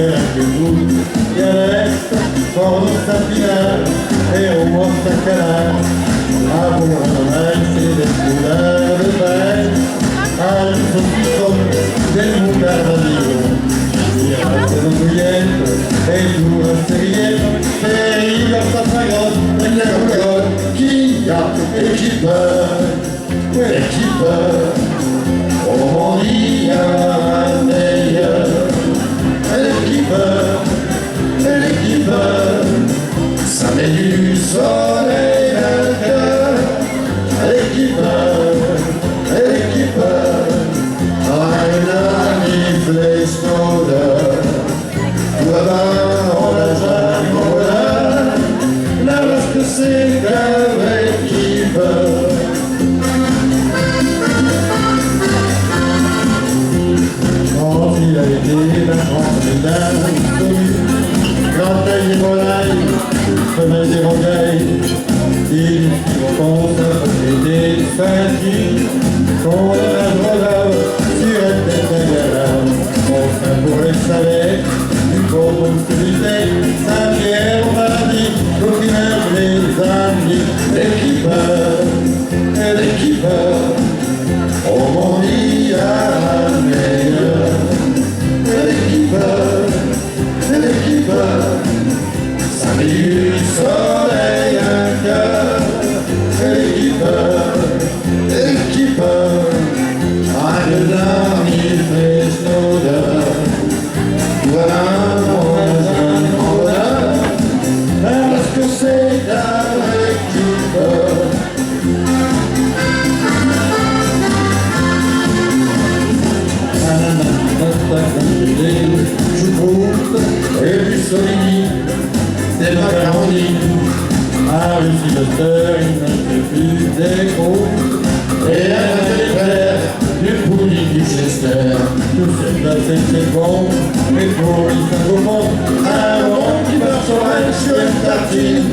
rien que vous. Il reste fort dans sa finale et au moins sa canal. À bon c'est des couleurs de bain. À l'usson qui sonne, des moutards à vivre. Il y a des andouillettes et tout un sérieux. Et il y a sa fragrance, et la couleur qui a et qui peut, et qui peut. Oh, il y a un meilleur. Elle qui peut, ça met du soleil à le cœur. Elle qui peut, eine Lieblingsmode. Tout là-bas, on a jamais voilà. La vasque c'est qu'avec qui peut. Quand il a été la France des dames, quand elle est volaille, femelle des rogailles, il pense à des fatigues, qu'on a voilà sur la tête d'un gamin. On fait pour les salaires, du corps d'obscurité, sa pierre au paradis, au final les amis, l'équipeur, oh mon Dieu, la meilleure. L'équipeur, ça met du soleil un cœur. L'équipeur, eine Lieblingsmode. Voilà, parce que c'est la l'équipeur. Choucroute et du solini, des macaronis. Ah, le filoteur, il ne fait plus des croûtes. Et un frère, du pudding du Chester. Tout c'est placé, c'est bon, mais pour lui, ça vaut bon. Un bon qui marche sur une tartine.